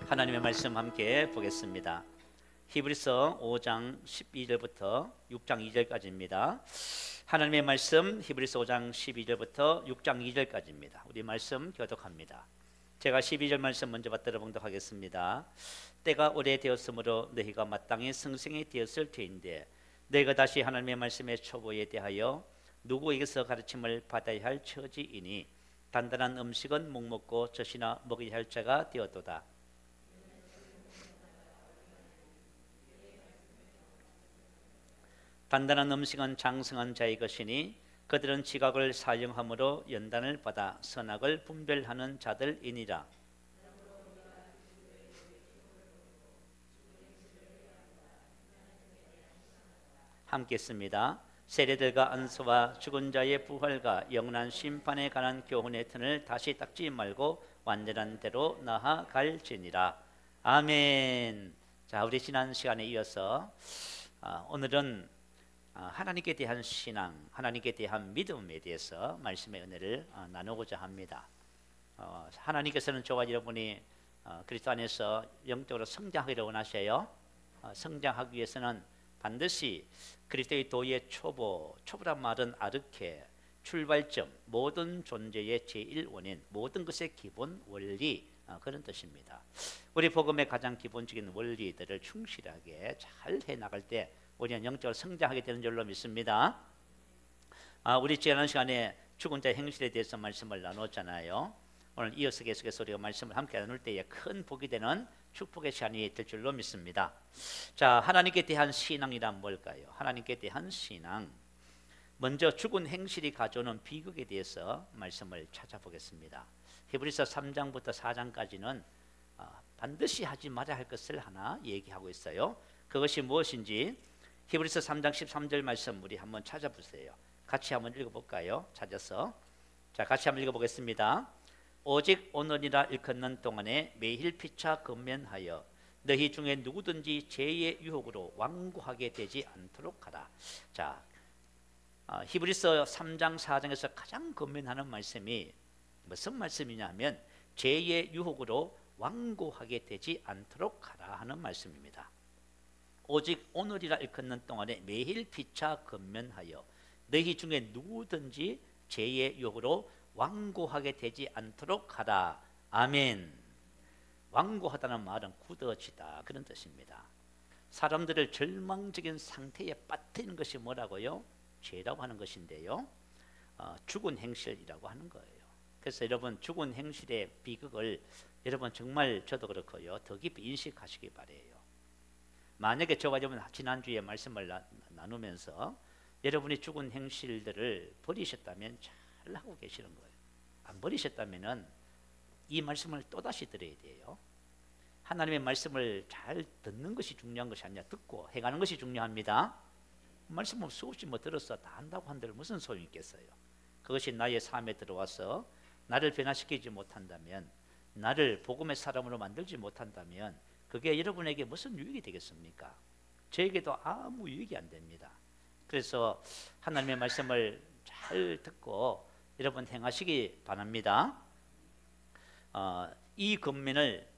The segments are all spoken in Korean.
하나님의 말씀 함께 보겠습니다. 히브리서 5장 12절부터 6장 2절까지입니다. 하나님의 말씀 히브리서 5장 12절부터 6장 2절까지입니다. 우리 말씀 교독합니다. 제가 12절 말씀 먼저 받들어 봉독하겠습니다. 때가 오래되었으므로 너희가 마땅히 성생이 되었을 터인데 너희가 다시 하나님의 말씀의 초보에 대하여 누구에게서 가르침을 받아야 할 처지이니 단단한 음식은 목 먹고 젖이나 먹어야 할 자가 되었도다. 단단한 음식은 장성한 자의 것이니 그들은 지각을 사용함으로 연단을 받아 선악을 분별하는 자들이니라. 함께 씁니다. 세례들과 안수와 죽은 자의 부활과 영원한 심판에 관한 교훈의 튼을 다시 닦지 말고 완전한 대로 나아갈지니라. 아멘. 자, 우리 지난 시간에 이어서 오늘은 하나님께 대한 신앙, 하나님께 대한 믿음에 대해서 말씀의 은혜를 나누고자 합니다. 하나님께서는 저와 여러분이 그리스도 안에서 영적으로 성장하기를 원하셔요. 성장하기 위해서는 반드시 그리스도의 도의 초보란 말은 아르케, 출발점, 모든 존재의 제일 원인, 모든 것의 기본 원리, 그런 뜻입니다. 우리 복음의 가장 기본적인 원리들을 충실하게 잘 해나갈 때 우리는 영적으로 성장하게 되는 줄로 믿습니다. 우리 지난 시간에 죽은 자의 행실에 대해서 말씀을 나눴잖아요. 오늘 이어서 계속해서 우리가 말씀을 함께 나눌 때에 큰 복이 되는 축복의 시간이 될 줄로 믿습니다. 자, 하나님께 대한 신앙이란 뭘까요? 하나님께 대한 신앙. 먼저 죽은 행실이 가져오는 비극에 대해서 말씀을 찾아보겠습니다. 히브리서 3장부터 4장까지는 반드시 하지 말아야 할 것을 하나 얘기하고 있어요. 그것이 무엇인지 히브리서 3장 13절 말씀 우리 한번 찾아보세요. 같이 한번 읽어볼까요? 찾아서 자, 같이 한번 읽어보겠습니다. 오직 오늘이라 일컫는 동안에 매일 피차 근면하여 너희 중에 누구든지 죄의 유혹으로 완고하게 되지 않도록 하라. 자, 히브리서 3장 4장에서 가장 근면하는 말씀이 무슨 말씀이냐 하면 죄의 유혹으로 완고하게 되지 않도록 하라 하는 말씀입니다. 오직 오늘이라 일컫는 동안에 매일 피차 근면하여 너희 중에 누구든지 죄의 유혹으로 완고하게 되지 않도록 하라. 아멘. 완고하다는 말은 굳어지다 그런 뜻입니다. 사람들을 절망적인 상태에 빠뜨리는 것이 뭐라고요? 죄라고 하는 것인데요. 죽은 행실이라고 하는 거예요. 그래서 여러분 죽은 행실의 비극을 여러분 정말 저도 그렇고요. 더 깊이 인식하시기 바래요. 만약에 저와 여러분 지난주에 말씀을 나누면서 여러분이 죽은 행실들을 버리셨다면 잘 하고 계시는 거예요. 안 버리셨다면 이 말씀을 또다시 들어야 돼요. 하나님의 말씀을 잘 듣는 것이 중요한 것이 아니라 듣고 행하는 것이 중요합니다. 말씀을 수없이 들어서 다 한다고 한들 무슨 소용이 있겠어요. 그것이 나의 삶에 들어와서 나를 변화시키지 못한다면, 나를 복음의 사람으로 만들지 못한다면 그게 여러분에게 무슨 유익이 되겠습니까? 저에게도 아무 유익이 안 됩니다. 그래서 하나님의 말씀을 잘 듣고 여러분 행하시기 바랍니다. 이 권면을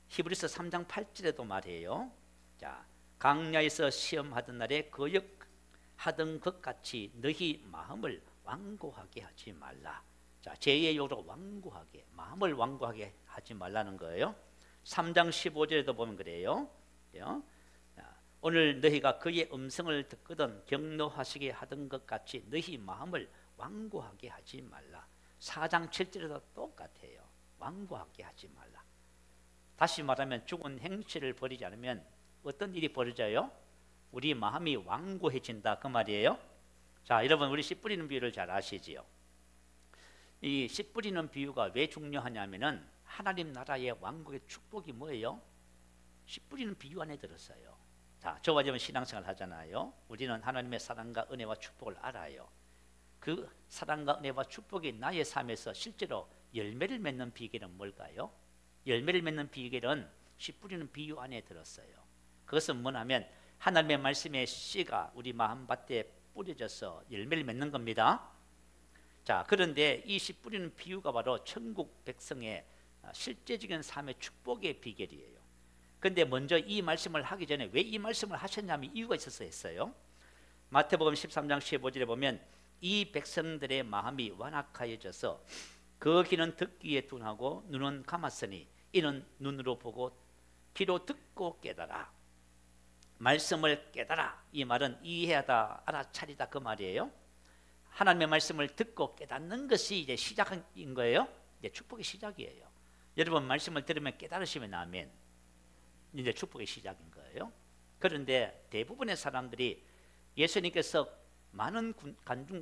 히브리서 3장 8절에도 말해요. 자, 강야에서 시험하던 날에 거역하던 것 같이 너희 마음을 완고하게 하지 말라. 자, 죄의 욕으로 완고하게, 마음을 완고하게 하지 말라는 거예요. 3장 15절에도 보면 그래요. 오늘 너희가 그의 음성을 듣거든 경노하시게 하던 것 같이 너희 마음을 완고하게 하지 말라. 4장 7절에도 똑같아요. 완고하게 하지 말라. 다시 말하면 죽은 행실을 버리지 않으면 어떤 일이 벌어져요? 우리 마음이 완고해진다 그 말이에요. 자, 여러분 우리 씨 뿌리는 비유를 잘 아시지요? 이 씨 뿌리는 비유가 왜 중요하냐면은 하나님 나라의 왕국의 축복이 뭐예요? 씨 뿌리는 비유 안에 들었어요. 자, 저와 여러분 신앙생활 하잖아요. 우리는 하나님의 사랑과 은혜와 축복을 알아요. 그 사랑과 은혜와 축복이 나의 삶에서 실제로 열매를 맺는 비결은 뭘까요? 열매를 맺는 비결은 씨 뿌리는 비유 안에 들었어요. 그것은 뭐냐면 하나님의 말씀의 씨가 우리 마음밭에 뿌려져서 열매를 맺는 겁니다. 자, 그런데 이 씨 뿌리는 비유가 바로 천국 백성의 실제적인 삶의 축복의 비결이에요. 근데 먼저 이 말씀을 하기 전에 왜 이 말씀을 하셨냐면 이유가 있어서 했어요. 마태복음 13장 15절에 보면 이 백성들의 마음이 완악하여져서 그 귀는 듣기에 둔하고 눈은 감았으니 이는 눈으로 보고 귀로 듣고 깨달아. 말씀을 깨달아. 이 말은 이해하다, 알아차리다 그 말이에요. 하나님의 말씀을 듣고 깨닫는 것이 이제 시작인 거예요. 이제 축복의 시작이에요. 여러분 말씀을 들으면 깨달으시면 아멘. 이제 축복의 시작인 거예요. 그런데 대부분의 사람들이 예수님께서 많은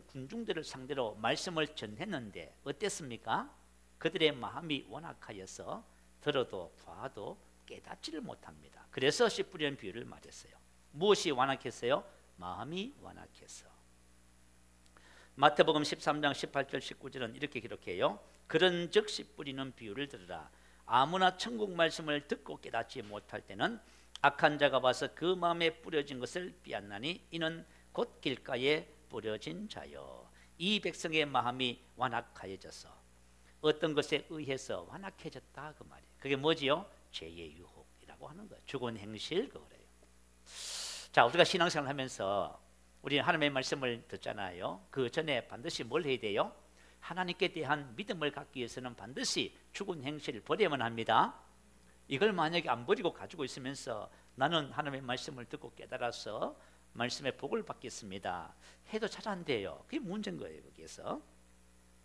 군중들을 상대로 말씀을 전했는데 어땠습니까? 그들의 마음이 완악하여서 들어도 봐도 깨닫지를 못합니다. 그래서 씨 뿌리는 비유를 말했어요. 무엇이 완악했어요? 마음이 완악해서. 마태복음 13장 18절 19절은 이렇게 기록해요. 그런즉 씨 뿌리는 비유를 들으라. 아무나 천국 말씀을 듣고 깨닫지 못할 때는 악한 자가 와서 그 마음에 뿌려진 것을 빼앗나니 이는 곧 길가에 뿌려진 자요. 이 백성의 마음이 완악하여져서 어떤 것에 의해서 완악해졌다 그 말이에요. 그게 뭐지요? 죄의 유혹이라고 하는 거예요. 죽은 행실 그거래요. 자, 우리가 신앙생활 하면서 우리는 하나님의 말씀을 듣잖아요. 그 전에 반드시 뭘 해야 돼요? 하나님께 대한 믿음을 갖기 위해서는 반드시 죽은 행실을 버려야만 합니다. 이걸 만약에 안 버리고 가지고 있으면서 나는 하나님의 말씀을 듣고 깨달아서 말씀의 복을 받겠습니다 해도 잘 안 돼요. 그게 문제인 거예요. 거기에서.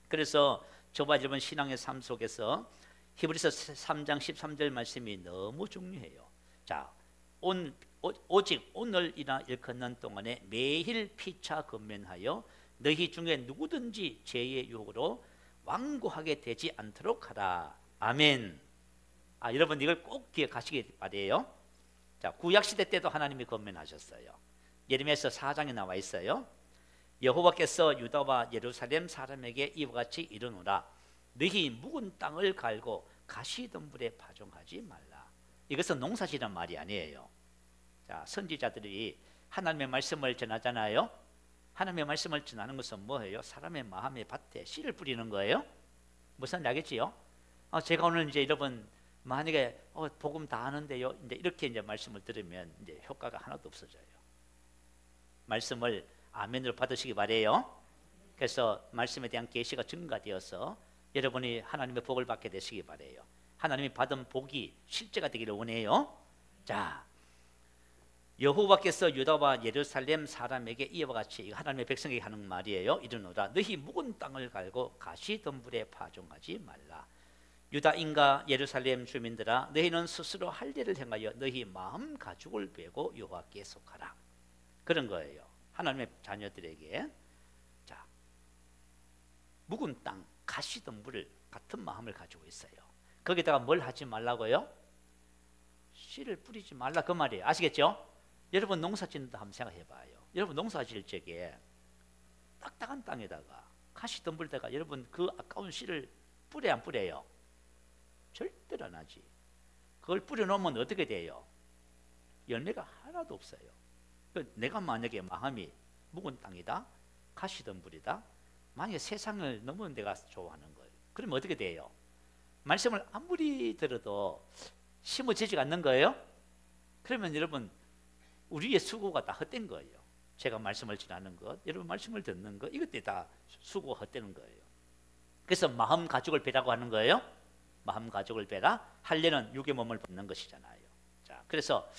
그래서 저와 여러분 신앙의 삶 속에서 히브리서 3장 13절 말씀이 너무 중요해요. 자, 오직 오늘이나 일컫는 동안에 매일 피차 근면하여 너희 중에 누구든지 죄의 유혹으로 완고하게 되지 않도록 하라. 아멘. 여러분 이걸 꼭 기억하시기 바래요. 자, 구약 시대 때도 하나님이 권면하셨어요. 예레미야서 4장에 나와 있어요. 여호와께서 유다와 예루살렘 사람에게 이와 같이 이르노라. 너희 묵은 땅을 갈고 가시덤불에 파종하지 말라. 이것은 농사지란 말이 아니에요. 자, 선지자들이 하나님의 말씀을 전하잖아요. 하나님의 말씀을 전하는 것은 뭐예요? 사람의 마음의 밭에 씨를 뿌리는 거예요. 무슨 알겠지요? 제가 오늘 이제 여러분 만약에 복음 다 하는데요. 이제 이렇게 이제 말씀을 들으면 이제 효과가 하나도 없어져요. 말씀을 아멘으로 받으시기 바래요. 그래서 말씀에 대한 계시가 증가되어서 여러분이 하나님의 복을 받게 되시기 바래요. 하나님이 받은 복이 실제가 되기를 원해요. 자, 여호와께서 유다와 예루살렘 사람에게 이와 같이 하나님의 백성에게 하는 말이에요. 이르노라. 너희 묵은 땅을 갈고 가시덤불에 파종하지 말라. 유다인과 예루살렘 주민들아, 너희는 스스로 할 일을 행하여 너희 마음 가죽을 베고 여호와께 속하라. 그런 거예요. 하나님의 자녀들에게. 자, 묵은 땅, 가시덤불 같은 마음을 가지고 있어요. 거기다가 뭘 하지 말라고요? 씨를 뿌리지 말라 그 말이에요. 아시겠죠? 여러분 농사 짓는다 한번 생각해 봐요. 여러분 농사 지을 적에 딱딱한 땅에다가 가시덤불에다가 여러분 그 아까운 씨를 뿌려야 안 뿌려요? 절대로 안 하지. 그걸 뿌려놓으면 어떻게 돼요? 열매가 하나도 없어요. 내가 만약에 마음이 묵은 땅이다, 가시덤불이다, 만약에 세상을 너무 내가 좋아하는 거예요. 그러면 어떻게 돼요? 말씀을 아무리 들어도 심어지지 않는 거예요. 그러면 여러분 우리의 수고가 다 헛된 거예요. 제가 말씀을 전하는 것, 여러분 말씀을 듣는 것, 이것 다 수고가 헛되는 거예요. 그래서 마음 가죽을 베라고 하는 거예요. 마음 가죽을 베라. 할례는 육의 몸을 벗는 것이잖아요. 자, 그래서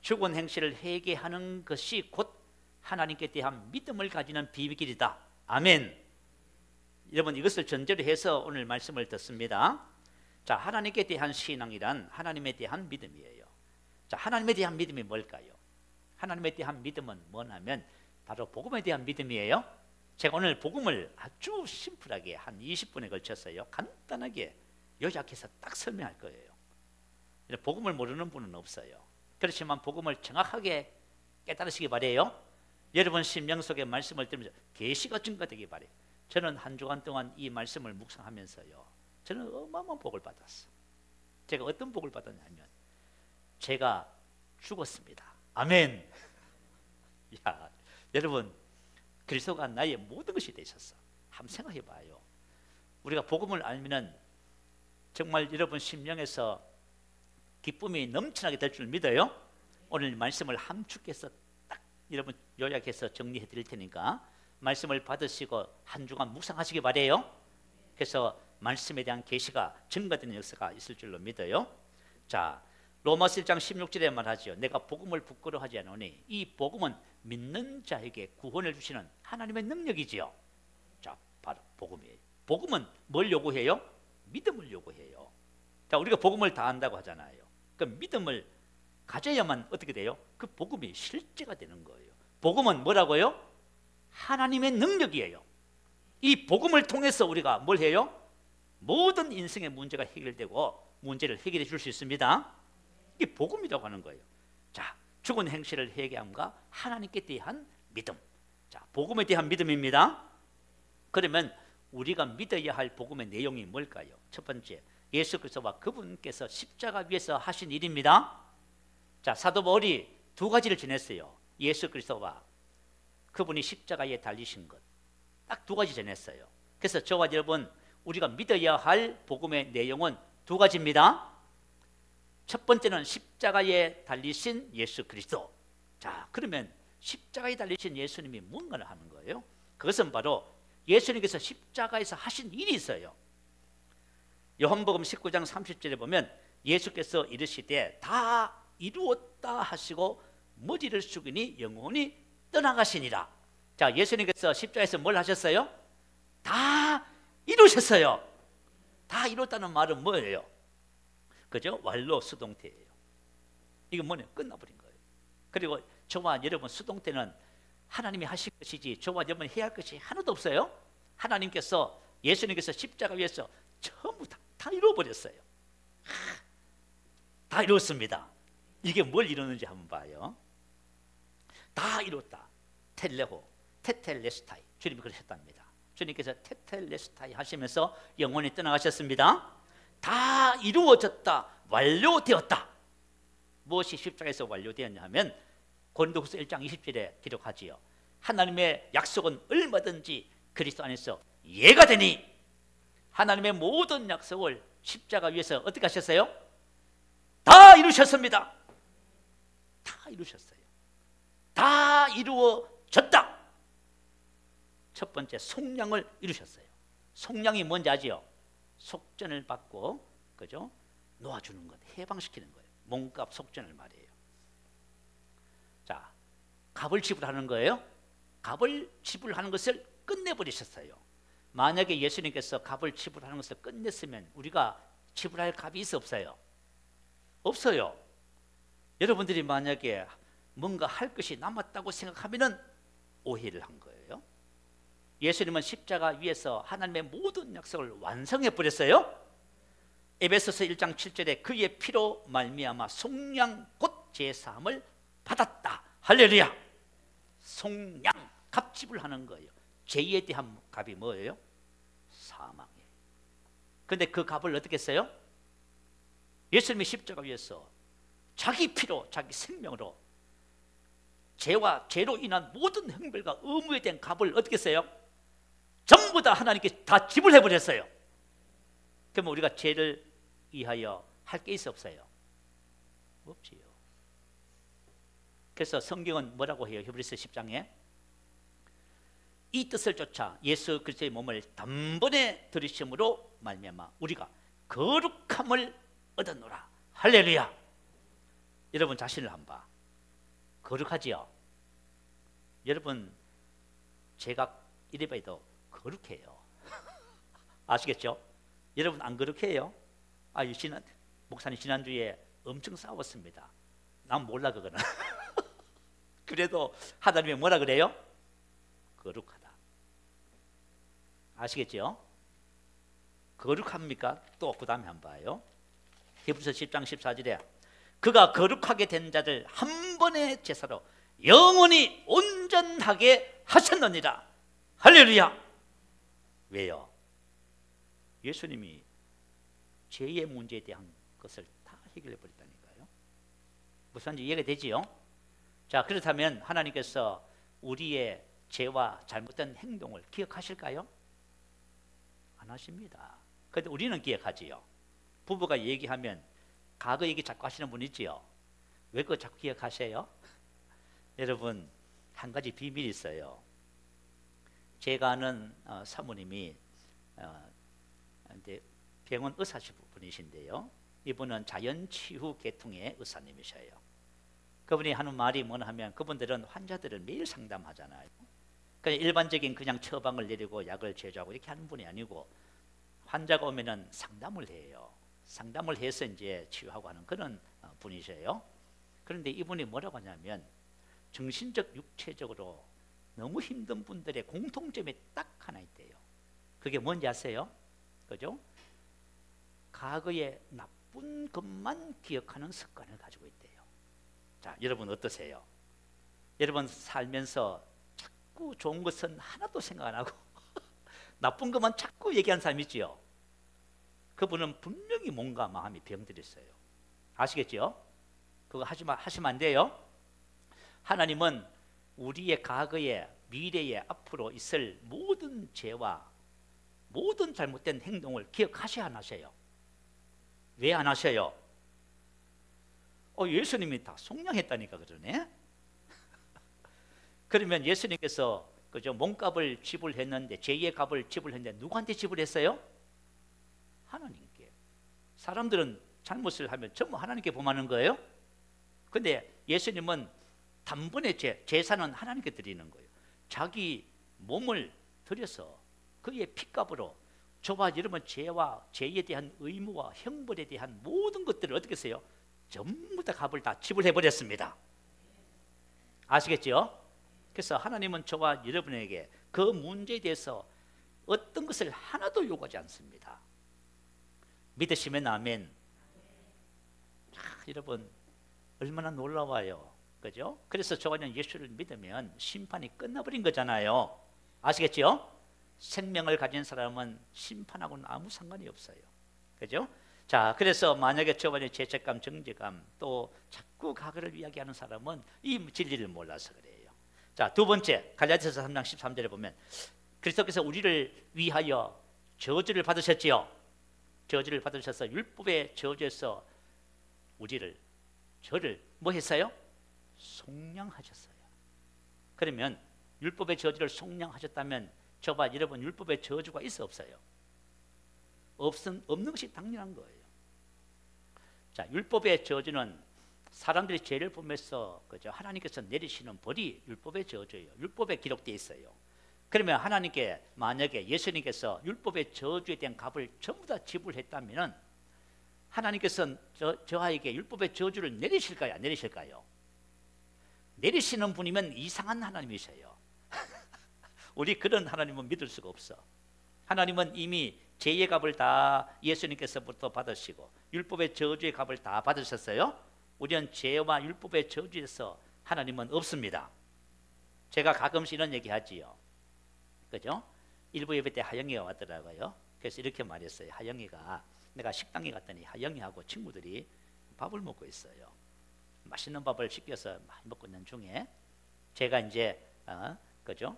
죽은 행실을 회개하는 것이 곧 하나님께 대한 믿음을 가지는 비밀이다. 아멘. 여러분 이것을 전제로 해서 오늘 말씀을 듣습니다. 자, 하나님께 대한 신앙이란 하나님에 대한 믿음이에요. 자, 하나님에 대한 믿음이 뭘까요? 하나님에 대한 믿음은 뭐냐면 바로 복음에 대한 믿음이에요. 제가 오늘 복음을 아주 심플하게 한 20분에 걸쳐서요 간단하게 요약해서 딱 설명할 거예요. 복음을 모르는 분은 없어요. 그렇지만 복음을 정확하게 깨달으시기 바래요. 여러분 심령 속에 말씀을 들으면서 계시가 증가되기 바래요. 저는 한 주간 동안 이 말씀을 묵상하면서요 저는 어마어마한 복을 받았어요. 제가 어떤 복을 받았냐면 제가 죽었습니다. 아멘. 야, 여러분 그리스도가 나의 모든 것이 되셨어. 한번 생각해 봐요. 우리가 복음을 알면은 정말 여러분 심령에서 기쁨이 넘쳐나게 될 줄 믿어요. 오늘 말씀을 함축해서 딱 여러분 요약해서 정리해 드릴 테니까 말씀을 받으시고 한 주간 묵상하시기 바래요. 그래서 말씀에 대한 계시가 증가되는 역사가 있을 줄로 믿어요. 자, 로마서 1장 16절에 말하죠. 내가 복음을 부끄러워하지 않으니 이 복음은 믿는 자에게 구원을 주시는 하나님의 능력이지요. 자, 바로 복음이에요. 복음은 뭘 요구해요? 믿음을 요구해요. 자, 우리가 복음을 다 안다고 하잖아요. 그 믿음을 가져야만 어떻게 돼요? 그 복음이 실제가 되는 거예요. 복음은 뭐라고요? 하나님의 능력이에요. 이 복음을 통해서 우리가 뭘 해요? 모든 인생의 문제가 해결되고 문제를 해결해 줄 수 있습니다. 이게 복음이라고 하는 거예요. 자, 죽은 행실을 회개함과 하나님께 대한 믿음. 자, 복음에 대한 믿음입니다. 그러면 우리가 믿어야 할 복음의 내용이 뭘까요? 첫 번째, 예수 그리스도와 그분께서 십자가 위에서 하신 일입니다. 자, 사도 바울이 두 가지를 전했어요. 예수 그리스도와 그분이 십자가에 달리신 것, 딱 두 가지 전했어요. 그래서 저와 여러분, 우리가 믿어야 할 복음의 내용은 두 가지입니다. 첫 번째는 십자가에 달리신 예수 그리스도. 자, 그러면 십자가에 달리신 예수님이 뭔가를 하는 거예요. 그것은 바로 예수님께서 십자가에서 하신 일이 있어요. 요한복음 19장 30절에 보면 예수께서 이르시되 다 이루었다 하시고 머리를 숙이니 영혼이 떠나가시니라. 자, 예수님께서 십자가에서 뭘 하셨어요? 다 이루셨어요. 다 이뤘다는 말은 뭐예요? 그죠? 완료 수동태예요. 이건 뭐냐? 끝나버린 거예요. 그리고 저와 여러분 수동태는 하나님이 하실 것이지 저와 여러분 해야 할 것이 하나도 없어요. 하나님께서 예수님께서 십자가 위에서 전부 다 이루어버렸어요. 다 이루었습니다. 이게 뭘 이루는지 한번 봐요. 다 이뤘다. 텔레호, 테텔레스타이. 주님이 그러셨답니다. 주님께서 테텔레스타이 하시면서 영원히 떠나가셨습니다. 다 이루어졌다. 완료되었다. 무엇이 십자가에서 완료되었냐 하면 고린도후서 1장 20절에 기록하지요. 하나님의 약속은 얼마든지 그리스도 안에서 예가 되니. 하나님의 모든 약속을 십자가 위에서 어떻게 하셨어요? 다 이루셨습니다. 다 이루셨어요. 다 이루어졌다. 첫 번째 속량을 이루셨어요. 속량이 뭔지 아지요? 속전을 받고, 그죠? 놓아주는 것, 해방시키는 거예요. 몸값 속전을 말이에요. 자, 값을 지불하는 거예요. 값을 지불하는 것을 끝내버리셨어요. 만약에 예수님께서 값을 지불하는 것을 끝냈으면 우리가 지불할 값이 있어 없어요? 없어요. 여러분들이 만약에 뭔가 할 것이 남았다고 생각하면 오해를 한 거예요. 예수님은 십자가 위에서 하나님의 모든 약속을 완성해 버렸어요. 에베소서 1장 7절에 그의 피로 말미암아 속량 곧 제사함을 받았다. 할렐루야. 속량, 값 지불하는 거예요. 죄에 대한 값이 뭐예요? 사망이에요. 그런데 그 값을 어떻게 했어요? 예수님이 십자가 위에서 자기 피로, 자기 생명으로 죄와 죄로 인한 모든 형벌과 의무에 대한 값을 어떻게 했어요? 전부 다 하나님께 다 지불해 버렸어요. 그러면 우리가 죄를 위하여 할 게 있어 없어요? 없지요. 그래서 성경은 뭐라고 해요? 히브리서 10장에 이 뜻을 쫓아 예수 그리스도의 몸을 단번에 들이심으로 말미암아 우리가 거룩함을 얻었노라. 할렐루야. 여러분 자신을 한번 봐. 거룩하지요? 여러분 제가 이래봐도 거룩해요. 아시겠죠? 여러분 안 거룩해요? 목사님 지난주에 엄청 싸웠습니다. 난 몰라 그거는. 그래도 하나님이 뭐라 그래요? 거룩하다. 아시겠죠? 거룩합니까? 또 그 다음에 한번 봐요. 히브리서 10장 14절에 그가 거룩하게 된 자들 한 번의 제사로 영원히 온전하게 하셨느니라. 할렐루야. 왜요? 예수님이 죄의 문제에 대한 것을 다 해결해 버렸다니까요. 무슨 말인지 이해가 되지요? 자, 그렇다면 하나님께서 우리의 죄와 잘못된 행동을 기억하실까요? 안 하십니다. 그런데 우리는 기억하지요. 부부가 얘기하면 과거 얘기 자꾸 하시는 분 있지요. 왜 그거 자꾸 기억하세요? 여러분, 한 가지 비밀이 있어요. 제가 아는 사모님이 병원 의사분이신데요. 이분은 자연치유 계통의 의사님이셔요. 그분이 하는 말이 뭐냐 하면, 그분들은 환자들을 매일 상담하잖아요. 그냥 일반적인 그냥 처방을 내리고 약을 제조하고 이렇게 하는 분이 아니고, 환자가 오면은 상담을 해요. 상담을 해서 이제 치유하고 하는 그런 분이셔요. 그런데 이분이 뭐라고 하냐면, 정신적, 육체적으로 너무 힘든 분들의 공통점이 딱 하나 있대요. 그게 뭔지 아세요? 그죠? 과거의 나쁜 것만 기억하는 습관을 가지고 있대요. 자, 여러분 어떠세요? 여러분 살면서 자꾸 좋은 것은 하나도 생각 안 하고 나쁜 것만 자꾸 얘기하는 사람 있지요? 그분은 분명히 뭔가 마음이 병들어 있어요. 아시겠죠? 그거 하시면 안 돼요. 하나님은 우리의 과거에, 미래에, 앞으로 있을 모든 죄와 모든 잘못된 행동을 기억하셔야 안 하셔요. 왜 안 하셔요? 예수님이 다 속량했다니까 그러네. 그러면 예수님께서 그죠, 몸값을 지불했는데, 죄의 값을 지불했는데 누구한테 지불했어요? 하나님께. 사람들은 잘못을 하면 전부 하나님께 범하는 거예요. 근데 예수님은 단번에 제사는 하나님께 드리는 거예요. 자기 몸을 들여서 그의 피값으로 저와 여러분 죄와 죄에 대한 의무와 형벌에 대한 모든 것들을 어떻게 했어요? 전부 다 값을 다 지불해 버렸습니다. 아시겠죠? 그래서 하나님은 저와 여러분에게 그 문제에 대해서 어떤 것을 하나도 요구하지 않습니다. 믿으시면 아멘. 여러분 얼마나 놀라워요. 그죠? 그래서 저와는 예수를 믿으면 심판이 끝나버린 거잖아요. 아시겠죠? 생명을 가진 사람은 심판하고는 아무 상관이 없어요. 그죠? 자, 그래서 만약에 저번에 죄책감, 정죄감, 또 자꾸 과거를 이야기하는 사람은 이 진리를 몰라서 그래요. 자, 두 번째, 갈라디아서 3장 13절에 보면 그리스도께서 우리를 위하여 저주를 받으셨지요. 저주를 받으셔서 율법의 저주에서 저를 뭐 했어요? 속량하셨어요. 그러면 율법의 저주를 속량하셨다면 저와 여러분 율법의 저주가 있어 없어요? 없는 것이 당연한 거예요. 자, 율법의 저주는 사람들이 죄를 범해서 그죠, 하나님께서 내리시는 벌이 율법의 저주예요. 율법에 기록되어 있어요. 그러면 하나님께 만약에 예수님께서 율법의 저주에 대한 값을 전부 다 지불했다면 하나님께서 저에게 율법의 저주를 내리실까요? 안 내리실까요? 내리시는 분이면 이상한 하나님이세요. 우리 그런 하나님은 믿을 수가 없어. 하나님은 이미 죄의 값을 다 예수님께서부터 받으시고 율법의 저주의 값을 다 받으셨어요. 우리는 죄와 율법의 저주에서 하나님은 없습니다. 제가 가끔씩 이런 얘기 하지요. 그죠? 일부 예배 때 하영이가 왔더라고요. 그래서 이렇게 말했어요. 하영이가, 내가 식당에 갔더니 하영이하고 친구들이 밥을 먹고 있어요. 맛있는 밥을 시켜서 많이 먹고 있는 중에 제가 이제 그죠?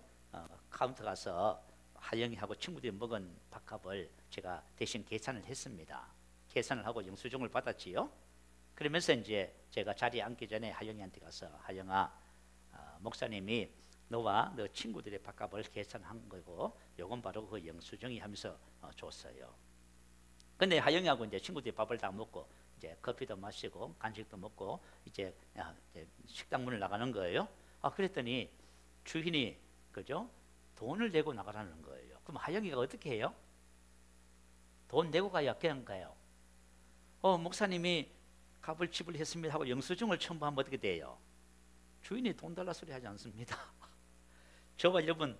카운터 가서 하영이하고 친구들이 먹은 밥값을 제가 대신 계산을 했습니다. 계산을 하고 영수증을 받았지요. 그러면서 이제 제가 자리에 앉기 전에 하영이한테 가서, 하영아, 목사님이 너와 너 친구들의 밥값을 계산한 거고 요건 바로 그 영수증이 하면서 줬어요. 근데 하영이하고 이제 친구들이 밥을 다 먹고 이제 커피도 마시고 간식도 먹고 이제 식당 문을 나가는 거예요. 그랬더니 주인이 그죠? 돈을 내고 나가라는 거예요. 그럼 하영이가 어떻게 해요? 돈 내고 가야 그냥 가요. 목사님이 값을 지불했습니다 하고 영수증을 첨부하면 어떻게 돼요? 주인이 돈 달라 소리 하지 않습니다. 저와 여러분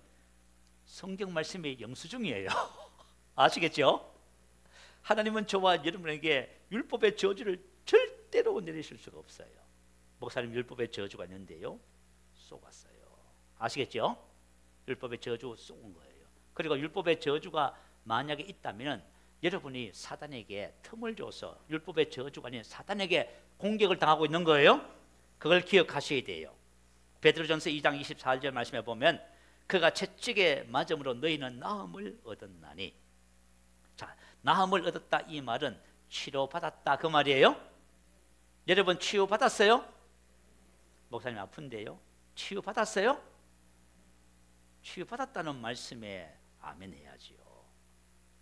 성경 말씀이 영수증이에요. 아시겠죠? 하나님은 저와 여러분에게 율법의 저주를 절대로 내리실 수가 없어요. 목사님 율법의 저주가 있는데요, 쏘았어요. 아시겠죠? 율법의 저주 쏘은 거예요. 그리고 율법의 저주가 만약에 있다면 여러분이 사단에게 틈을 줘서 율법의 저주가 아닌 사단에게 공격을 당하고 있는 거예요. 그걸 기억하셔야 돼요. 베드로전서 2장 24절 말씀에 보면 그가 채찍에 맞음으로 너희는 나음을 얻었나니. 자, 나음을 얻었다 이 말은 치료받았다 그 말이에요. 여러분 치유받았어요? 목사님 아픈데요? 치유받았어요? 치유받았다는 말씀에 아멘 해야지요.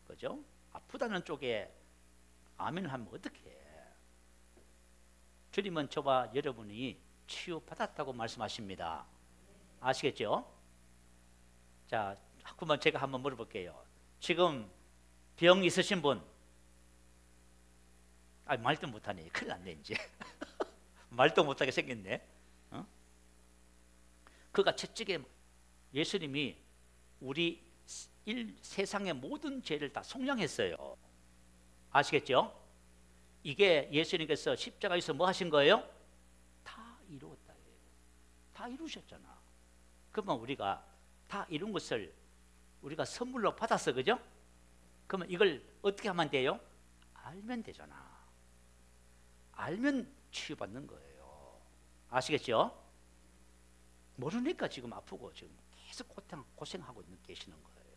그죠? 아프다는 쪽에 아멘을 하면 어떡해. 주님은 저와 여러분이 치유받았다고 말씀하십니다. 아시겠죠? 자, 그러면 제가 한번 물어볼게요. 지금 병 있으신 분? 말도 못하네. 큰일 났네 이제. 말도 못하게 생겼네. 그가 채찍에 예수님이 우리 세상의 모든 죄를 다 속량했어요. 아시겠죠? 이게 예수님께서 십자가에서 뭐 하신 거예요? 다 이루었다. 다 이루셨잖아. 그러면 우리가 다 이룬 것을 우리가 선물로 받았어, 그죠? 그러면 이걸 어떻게 하면 돼요? 알면 되잖아. 알면 치유받는 거예요. 아시겠죠? 모르니까 지금 아프고 지금 계속 고생하고 계시는 거예요.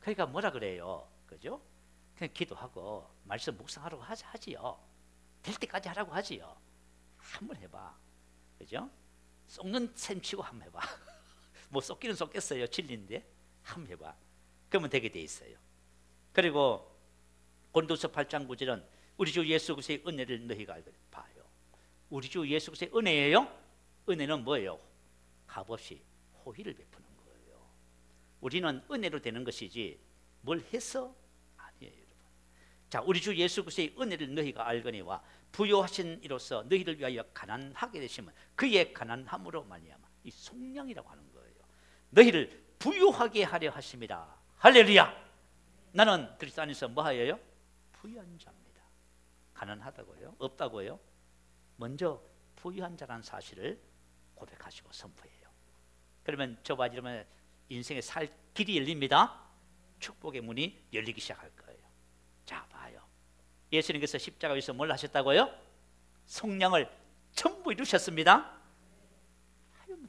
그러니까 뭐라 그래요? 그죠? 그냥 기도하고 말씀 묵상하라고 하지요. 될 때까지 하라고 하지요. 한번 해봐. 그죠? 썩는 셈 치고 한번 해봐. 뭐 썩기는 썩겠어요. 진리인데 한번 해봐. 그러면 되게 돼 있어요. 그리고 고린도서 8장 9절은 우리 주 예수 그리스도의 은혜를 너희가 알고 봐요. 우리 주 예수 그리스도의 은혜예요. 은혜는 뭐예요? 값없이 호의를 베푸는 거예요. 우리는 은혜로 되는 것이지 뭘 해서 아니에요, 여러분. 자, 우리 주 예수 그리스도의 은혜를 너희가 알거니와 부요하신 이로써 너희를 위하여 가난하게 되시면 그의 가난함으로 말미암아 이 속량이라고 하는 거예요. 너희를 부유하게 하려 하십니다. 할렐루야. 나는 그리스도 안에서 뭐하여요? 부유한 자입니다. 가난하다고요? 없다고요? 먼저 부유한 자라는 사실을 고백하시고 선포해요. 그러면 저와 여러분의 인생의 살 길이 열립니다. 축복의 문이 열리기 시작할 거예요. 자, 봐요. 예수님께서 십자가에서 뭘 하셨다고요? 속량을 전부 이루셨습니다.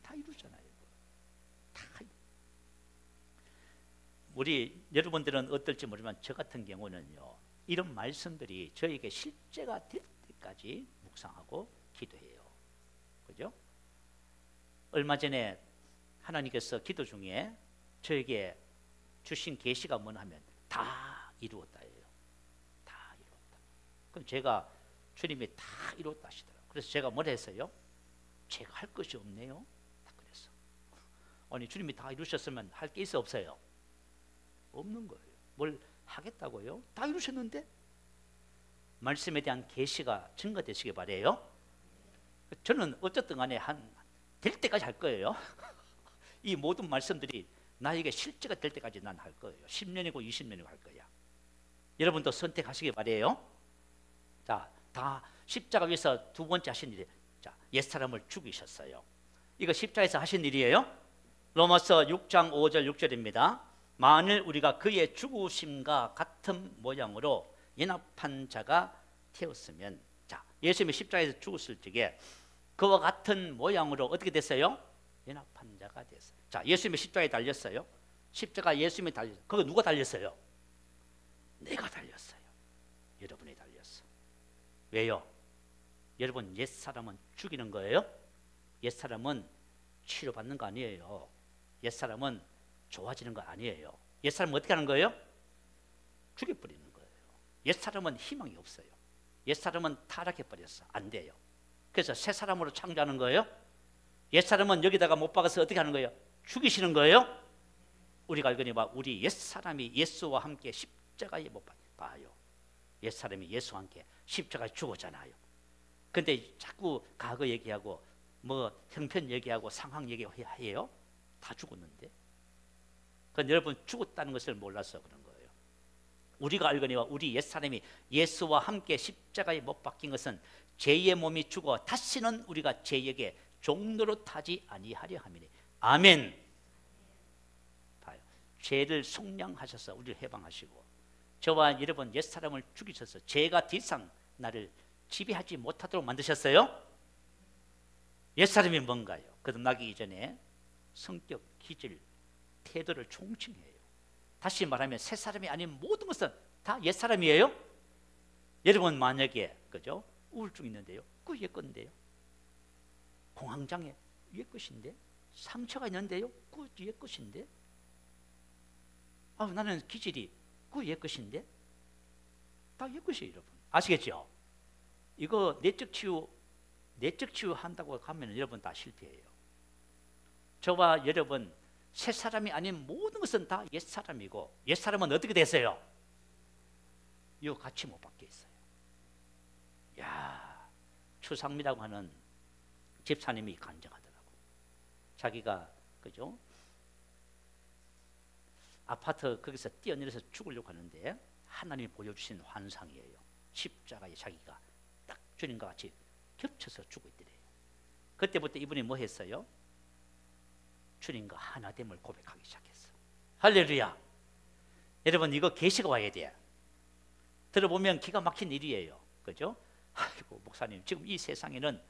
다 이루잖아요. 우리 여러분들은 어떨지 모르지만 저 같은 경우는요, 이런 말씀들이 저에게 실제가 될 때까지 묵상하고 기도해요. 그죠? 얼마 전에 하나님께서 기도 중에 저에게 주신 계시가 뭐냐 하면 다 이루었다예요. 다 이루었다. 그럼 제가 주님이 다 이루었다 하시더라고요. 그래서 제가 뭘 했어요? 제가 할 것이 없네요. 딱 그랬어. 아니 주님이 다 이루셨으면 할 게 있어 없어요? 없는 거예요. 뭘 하겠다고요? 다 이루셨는데? 말씀에 대한 계시가 증거되시기 바래요. 저는 어쨌든 간에 될 때까지 할 거예요. 이 모든 말씀들이 나에게 실제가 될 때까지 난 할 거예요. 10년이고 20년이고 할 거야. 여러분도 선택하시기 바래요. 자, 다 십자가 위에서 두 번째 하신 일이, 자, 옛사람을 죽이셨어요. 이거 십자가에서 하신 일이에요. 로마서 6장 5절 6절입니다. 만일 우리가 그의 죽으심과 같은 모양으로 연합한 자가 되었으면, 자, 예수님이 십자가에서 죽었을 적에 그와 같은 모양으로 어떻게 됐어요? 연합한 자가 됐어요. 자, 예수님이 십자가에 달렸어요. 십자가 예수님이 달렸어요. 그거 누가 달렸어요? 내가 달렸어요. 여러분이 달렸어. 왜요? 여러분, 옛사람은 죽이는 거예요? 옛사람은 치료받는 거 아니에요. 옛사람은 좋아지는 거 아니에요. 옛사람은 어떻게 하는 거예요? 죽여버리는 거예요. 옛사람은 희망이 없어요. 옛사람은 타락해버렸어. 안 돼요. 그래서 새 사람으로 창조하는 거예요. 옛사람은 여기다가 못 박아서 어떻게 하는 거예요? 죽이시는 거예요. 우리가 알거니와 우리 옛사람이 예수와 함께 십자가에 못 박아요. 옛사람이 예수와 함께 십자가에 죽었잖아요. 근데 자꾸 과거 얘기하고 뭐 형편 얘기하고 상황 얘기해요. 다 죽었는데. 그건 여러분 죽었다는 것을 몰라서 그런 거예요. 우리가 알거니와 우리 옛사람이 예수와 함께 십자가에 못 박힌 것은 죄의 몸이 죽어 다시는 우리가 죄에게 종로로 타지 아니하려 함이니. 아멘. 봐요. 죄를 속량하셔서 우리를 해방하시고 저와 여러분 옛사람을 죽이셔서 죄가 더 이상 나를 지배하지 못하도록 만드셨어요. 옛사람이 뭔가요? 거듭나기 이전에 성격, 기질, 태도를 총칭해요. 다시 말하면 새 사람이 아닌 모든 것은 다 옛사람이에요. 여러분 만약에 그죠? 우울증 있는데요. 그 얘 건데요. 공황장애 얘 것인데, 상처가 있는데요. 그 얘 것인데, 나는 기질이 그 얘 것인데, 다 얘 것이에요, 여러분. 아시겠죠? 이거 내적 치유 한다고 하면 여러분 다 실패해요. 저와 여러분 새 사람이 아닌 모든 것은 다 옛 사람이고, 옛 사람은 어떻게 됐어요? 이거 같이 못 받게 있어요. 야, 추상미라고 하는 집사님이 간증하더라고. 자기가 그죠? 아파트 거기서 뛰어내려서 죽으려고 하는데 하나님이 보여주신 환상이에요. 십자가에 자기가 딱 주님과 같이 겹쳐서 죽고 있더래요. 그때부터 이분이 뭐 했어요? 주님과 하나됨을 고백하기 시작했어. 할렐루야. 여러분 이거 계시가 와야 돼. 들어보면 기가 막힌 일이에요. 그죠? 아이고 목사님, 지금 이 세상에는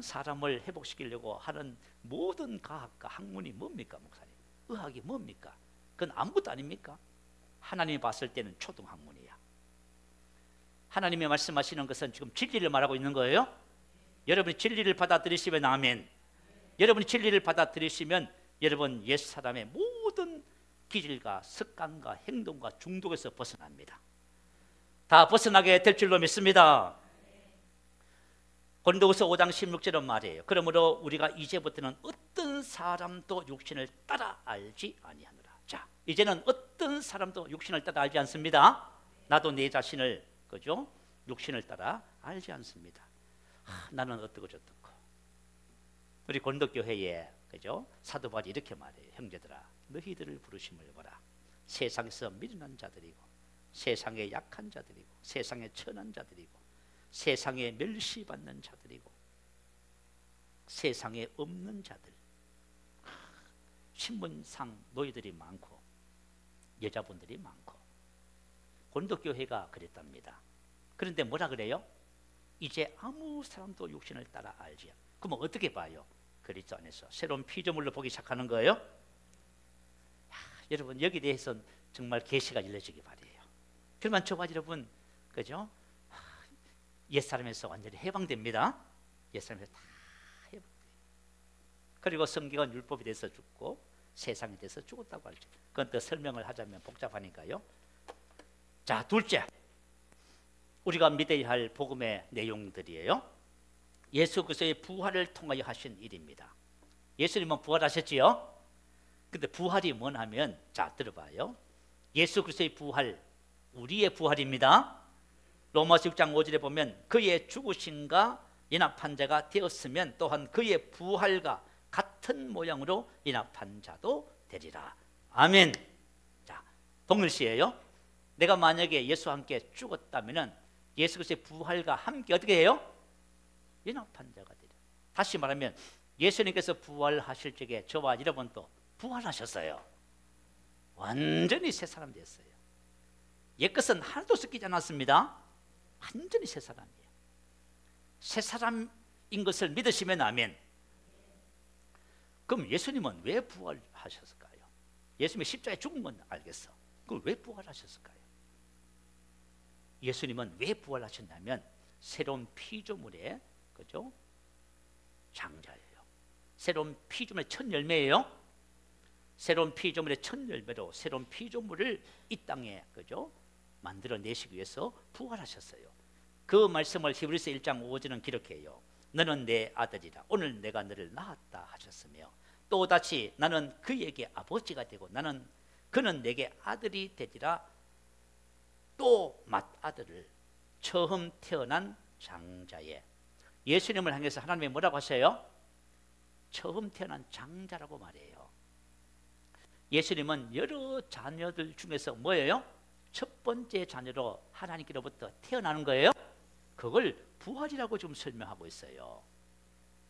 사람을 회복시키려고 하는 모든 과학과 학문이 뭡니까 목사님? 의학이 뭡니까? 그건 아무것도 아닙니까? 하나님이 봤을 때는 초등학문이야. 하나님이 말씀하시는 것은 지금 진리를 말하고 있는 거예요. 여러분이 진리를 받아들이시면 아멘. 여러분이 진리를 받아들이시면 여러분 옛사람의 모든 기질과 습관과 행동과 중독에서 벗어납니다. 다 벗어나게 될 줄로 믿습니다. 고린도후서 5장 16절은 말이에요. 그러므로 우리가 이제부터는 어떤 사람도 육신을 따라 알지 아니하노라. 자, 이제는 어떤 사람도 육신을 따라 알지 않습니다. 나도 내 자신을 그죠? 육신을 따라 알지 않습니다. 나는 어떻고 저떻고. 우리 고린도 교회에 그죠? 사도 바울이 이렇게 말해요. 형제들아, 너희들을 부르심을 보라. 세상에서 미련한 자들이고, 세상에 약한 자들이고, 세상에 천한 자들이고, 세상에 멸시받는 자들이고, 세상에 없는 자들. 신분상 노예들이 많고 여자분들이 많고. 고린도 교회가 그랬답니다. 그런데 뭐라 그래요? 이제 아무 사람도 육신을 따라 알지. 그러면 어떻게 봐요? 그리스도 안에서 새로운 피조물로 보기 시작하는 거예요. 여러분 여기 대해서 정말 계시가 열려지기 바래요. 그러면 저와 여러분 그죠? 옛사람에서 완전히 해방됩니다. 옛사람에서 다 해방돼요. 그리고 성경은 율법에 대해서 죽고 세상에 대해서 죽었다고 할지, 그건 또 설명을 하자면 복잡하니까요. 자, 둘째, 우리가 믿어야 할 복음의 내용들이에요. 예수 그리스도의 부활을 통하여 하신 일입니다. 예수님은 부활하셨지요. 근데 부활이 뭐냐면, 자 들어봐요. 예수 그리스도의 부활, 우리의 부활입니다. 로마서 6장 5절에 보면 그의 죽으심과 연합한 자가 되었으면 또한 그의 부활과 같은 모양으로 연합한 자도 되리라. 아멘. 자, 동일시예요. 내가 만약에 예수와 함께 죽었다면 예수 그리스도의 부활과 함께 어떻게 해요? 연합한 자가 되리라. 다시 말하면 예수님께서 부활하실 적에 저와 여러분도 부활하셨어요. 완전히 새 사람 됐어요. 옛것은 하나도 섞이지 않았습니다. 완전히 새 사람이에요. 새 사람인 것을 믿으시면 아멘. 그럼 예수님은 왜 부활하셨을까요? 예수님이 십자가에 죽은 건 알겠어. 그럼 왜 부활하셨을까요? 예수님은 왜 부활하셨냐면 새로운 피조물의 그죠? 장자예요. 새로운 피조물의 첫 열매예요. 새로운 피조물의 첫 열매로 새로운 피조물을 이 땅에 그죠? 만들어내시기 위해서 부활하셨어요. 그 말씀을 히브리서 1장 5절은 기록해요. 너는 내 아들이라 오늘 내가 너를 낳았다 하셨으며, 또다시 나는 그에게 아버지가 되고 그는 내게 아들이 되리라. 또 맏아들을 처음 태어난 장자에, 예수님을 향해서 하나님이 뭐라고 하세요? 처음 태어난 장자라고 말해요. 예수님은 여러 자녀들 중에서 뭐예요? 첫 번째 자녀로 하나님께로부터 태어나는 거예요. 그걸 부활이라고 지금 설명하고 있어요.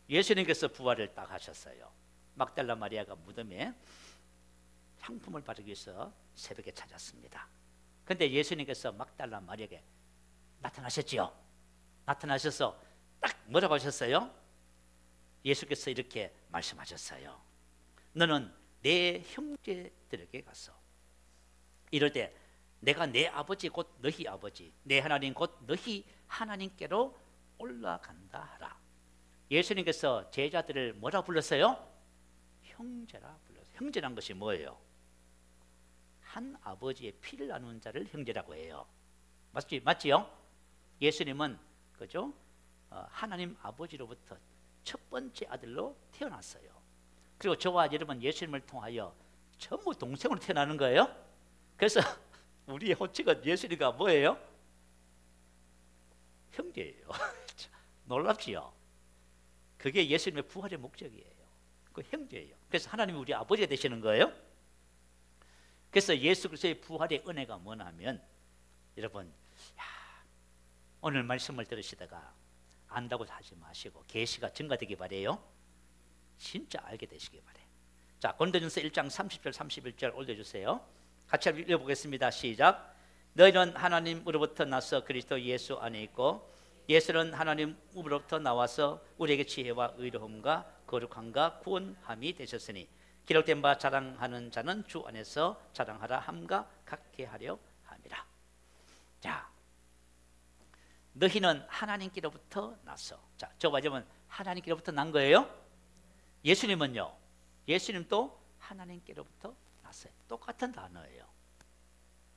예수님께서 부활을 딱 하셨어요. 막달라 마리아가 무덤에 향품을 바르기 위해서 새벽에 찾았습니다. 그런데 예수님께서 막달라 마리아에게 나타나셨지요. 나타나셔서 딱 뭐라고 하셨어요? 예수께서 이렇게 말씀하셨어요. 너는 내 형제들에게 가서 이럴 때 내가 내 아버지 곧 너희 아버지, 내 하나님 곧 너희 하나님께로 올라간다 하라. 예수님께서 제자들을 뭐라 불렀어요? 형제라 불렀어요. 형제란 것이 뭐예요? 한 아버지의 피를 나눈 자를 형제라고 해요. 맞지요? 예수님은 그죠? 하나님 아버지로부터 첫 번째 아들로 태어났어요. 그리고 저와 여러분 예수님을 통하여 전부 동생으로 태어나는 거예요. 그래서 우리의 호칭은 예수님과 뭐예요? 형제예요. 놀랍지요? 그게 예수님의 부활의 목적이에요. 그 형제예요. 그래서 하나님이 우리 아버지가 되시는 거예요. 그래서 예수 그리스도의 부활의 은혜가 뭐냐면, 여러분 오늘 말씀을 들으시다가 안다고 하지 마시고 계시가 증가되기 바래요. 진짜 알게 되시기 바래요. 자, 고린도전서 1장 30절 31절 올려주세요. 같이 읽어보겠습니다. 시작. 너희는 하나님으로부터 나서 그리스도 예수 안에 있고 예수는 하나님으로부터 나와서 우리에게 지혜와 의로움과 거룩함과 구원함이 되셨으니 기록된 바 자랑하는 자는 주 안에서 자랑하라 함과 같게 하려 함이라. 자, 너희는 하나님께로부터 나서. 자, 저와 여러분 하나님께로부터 난 거예요. 예수님은요, 예수님도 하나님께로부터 났어요. 똑같은 단어예요.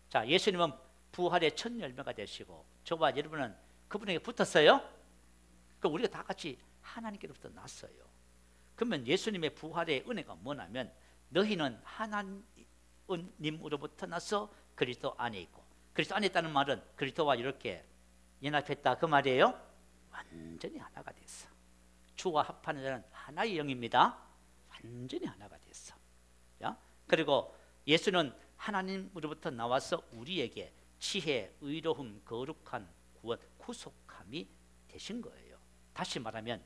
자, 예수님은 부활의 첫 열매가 되시고 저와 여러분은 그분에게 붙었어요. 그럼 우리가 다 같이 하나님께로부터 났어요. 그러면 예수님의 부활의 은혜가 뭐냐면, 너희는 하나님으로부터 나서 그리스도 안에 있고, 그리스도 안에 있다는 말은 그리스도와 이렇게 연합했다 그 말이에요. 완전히 하나가 됐어. 주와 합하는 자는 하나의 영입니다. 완전히 하나가 됐어. 그리고 예수는 하나님으로부터 나와서 우리에게 지혜, 의로움, 거룩한 구원, 구속함이 되신 거예요. 다시 말하면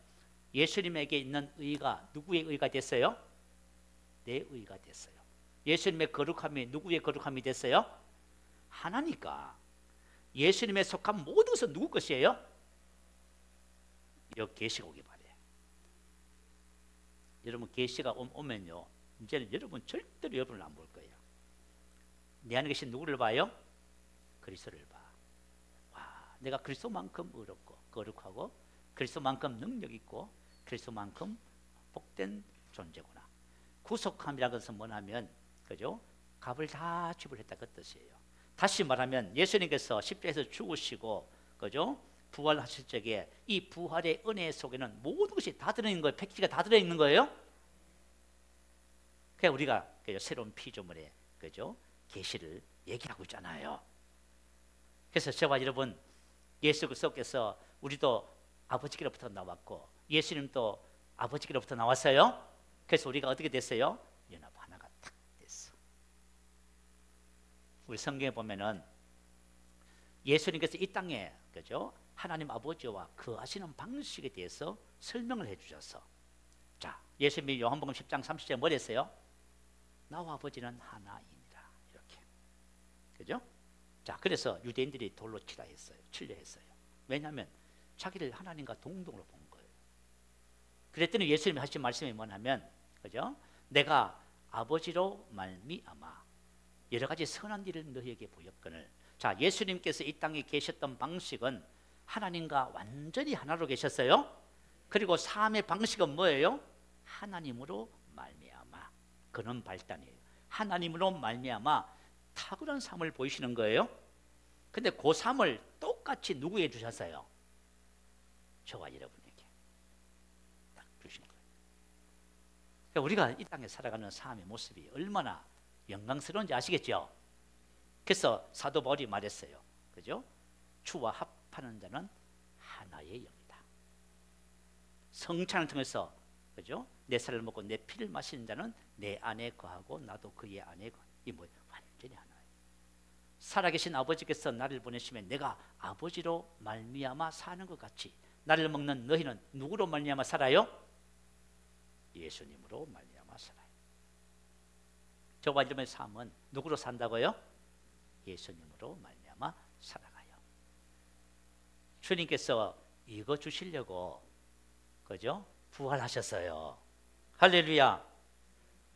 예수님에게 있는 의가 누구의 의가 됐어요? 내 의가 됐어요. 예수님의 거룩함이 누구의 거룩함이 됐어요? 하나니까 예수님의 속한 모든 것은 누구 것이에요? 여기 계시가 오기 바래요. 여러분 계시가 오면요, 이제는 여러분 절대로 여러분을 안 볼 거예요. 내 안에 계신 누구를 봐요? 그리스도를 봐. 와, 내가 그리스도만큼 의롭고 거룩하고 그리스도만큼 능력 있고 그리스도만큼 복된 존재구나. 구속함이라는 것은 뭐냐면, 그죠? 값을 다 지불했다 그 뜻이에요. 다시 말하면 예수님께서 십자가에서 죽으시고, 그죠? 부활하실 적에 이 부활의 은혜 속에는 모든 것이 다 들어있는 거예요. 패키지가 다 들어있는 거예요. 그래서 우리가 그죠? 새로운 피조물의 그죠? 계시를 얘기하고 있잖아요. 그래서 저와 여러분 예수 그리스도께서 우리도 아버지께로부터 나왔고 예수님도 아버지께로부터 나왔어요. 그래서 우리가 어떻게 됐어요? 연합 하나가 탁 됐어. 우리 성경에 보면은 예수님께서 이 땅에 그죠? 하나님 아버지와 거하시는 방식에 대해서 설명을 해주셔서, 자, 예수님이 요한복음 10장 30절에 뭘 했어요? 나와 아버지는 하나이니라, 이렇게, 그죠? 자, 그래서 유대인들이 돌로 치려 했어요. 왜냐하면 자기를 하나님과 동등으로 본 거예요. 그랬더니 예수님이 하신 말씀이 뭐냐면, 그죠? 내가 아버지로 말미암아 여러 가지 선한 일을 너희에게 보였거늘. 자, 예수님께서 이 땅에 계셨던 방식은 하나님과 완전히 하나로 계셨어요. 그리고 삶의 방식은 뭐예요? 하나님으로 말미암아. 그런 발단이에요. 하나님으로 말미암아 탁월한 삶을 보이시는 거예요. 근데 그 삶을 똑같이 누구에게 주셨어요? 저와 여러분에게 딱 주신 거예요. 그러니까 우리가 이 땅에 살아가는 삶의 모습이 얼마나 영광스러운지 아시겠죠? 그래서 사도 바울이 말했어요. 그죠? 주와 합하는 자는 하나의 영이다. 성찬을 통해서, 그죠? 내 살을 먹고 내 피를 마시는 자는 내 안에 거하고 나도 그의 안에 거하고. 이 뭐예요? 완전히 하나예요. 살아계신 아버지께서 나를 보내시면 내가 아버지로 말미암아 사는 것 같이 나를 먹는 너희는 누구로 말미암아 살아요? 예수님으로 말미암아 살아요. 저와 여러분의 삶은 누구로 산다고요? 예수님으로 말미암아 살아가요. 주님께서 이거 주시려고, 그죠? 부활하셨어요. 할렐루야.